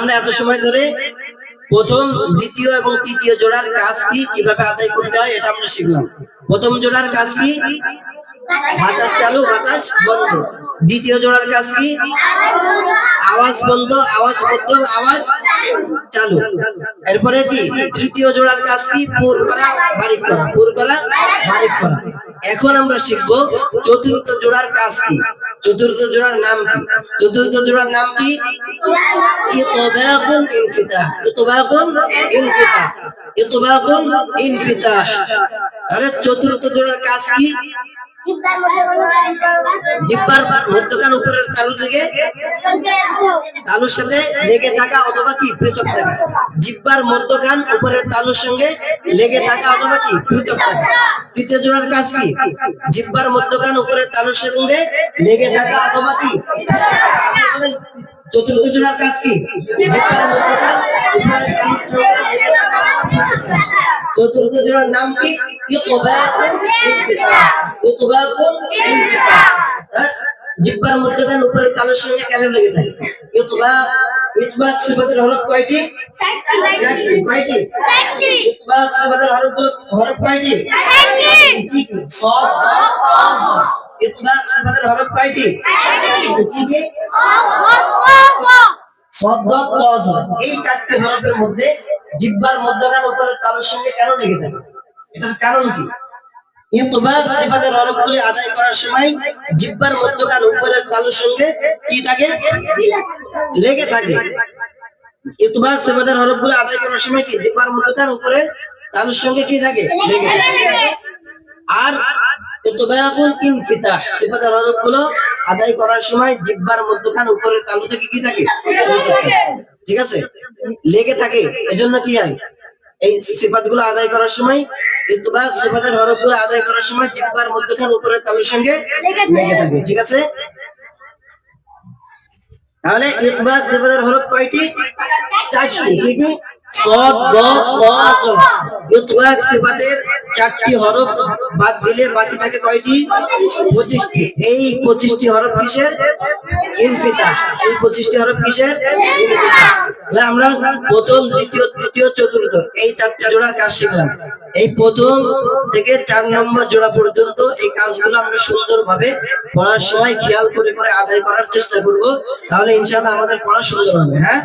আমরা এত সময় ধরে প্রথম দ্বিতীয় এবং তৃতীয় জোড়ার কাজ কি কিভাবে আদায় করতে হয় এটা আমরা শিখলাম। প্রথম জোড়ার কাজ কি? বাতাস চালু বাতাস বন্ধ। দ্বিতীয় জোড়ার কাজ কি? আওয়াজ বন্ধ আওয়াজ বন্ধ আওয়াজ চালু। এরপরে কি তৃতীয় জোড়ার কাজ কি? পুর করা বারিক করা পুর করা বারিক করা। এখন আমরা শিখবো চতুর্থ জোড়ার কাজ কি। চতুর্থ জোড়ার নাম কি? চতুর্থ জোড়ার নাম কি? ইতবাকুল ইনফিতাহ। ইতবাকুল ইনফিতাহ। ইতবাকুল ইনফিতাহ। তাহলে চতুর্থ জোড়ার কাজ কি? জিহ্বার মধ্যখান উপরের তালু থেকে তালুর সাথে লেগে থাকা অথবা কি পৃথক থাকা। জিহ্বার মধ্যখান উপরের তালুর সঙ্গে লেগে থাকা অথবা কি পৃথক থাকা। তৃতীয় জোড়ার কাজ কি? জিহ্বার মধ্যখান উপরের তালুর সঙ্গে লেগে থাকা অথবা কি। চতুর্থ জোড়ার কাজ কি? জিহ্বার মধ্যখান উপরের তালুর সঙ্গে লেগে থাকা অথবা পৃথক থাকা। চতুর্থ জোড়ার নাম কি? ইতবাকুল ইনফিতাহ। ইতবাকুল ইনফিতাহ। জিহ্বার মধ্যখান উপরের তালুর সঙ্গে কেন লেগে থাকে? ইতবাক ইতবাক সিফাতের হরফ কয়টি? 4টি। কয়টি? 4টি। ইতবাক সিফাতের হরফ কয়টি? 4টি। কি কি? সাদ জ। ইতবাক সিফাতের হরফ কয়টি? 4টি। কি কি? সাদ জ। এই 4টি হরফের মধ্যে জিহ্বার মধ্যখান উপরের তালুর সঙ্গে কেন লেগে থাকে? এটার কারণ কি? ইতবাক সিফাতের হরফগুলি আদায় করার সময় জিহ্বার মধ্যখান উপরের তালুর সঙ্গে কি থাকে? লেগে থাকে। ইতবাক সিফাতের হরফগুলি আদায় করার সময় কি জিহ্বার মধ্যখান উপরের তালুর সঙ্গে কি থাকে? লেগে থাকে। আর ইতবাকুল ইনফিতাহ সিফাতের হরফগুলো আদায় করার সময় জিহ্বার মধ্যখান উপরের তালু থেকে কি থাকে? ঠিক আছে, লেগে থাকে। এজন্য কি হয়? এই সিফাতগুলো আদায় করার সময় ইতবাক সিফাতের হরফগুলো আদায় করার সময় জিহ্বার মধ্যখান উপরের তালুর সঙ্গে লেগে থাকে। ঠিক আছে, তাহলে ইতবাক সিফাতের হরফ কয়টি? 4টি। কি কি? সাদ জ জ। ইতবাক সিফাতের 4টি হরফ বাদ দিলে বাকি থাকে কয়টি? 25টি। এই 25টি হরফ কিসের? ইনফিতাহ। এই 25টি হরফ কিসের? ইনফিতাহ। তাহলে আমরা প্রথম দ্বিতীয় তৃতীয় চতুর্থ এই 4টি জোড়ার কাজ শিখলাম। এই প্রথম থেকে 4 নম্বর জোড়া পর্যন্ত এই কাজগুলো আমরা সুন্দরভাবে পড়ার সময় খেয়াল করে করে আদায় করার চেষ্টা করব। তাহলে ইনশাআল্লাহ আমাদের পড়া সুন্দর হবে। হ্যাঁ।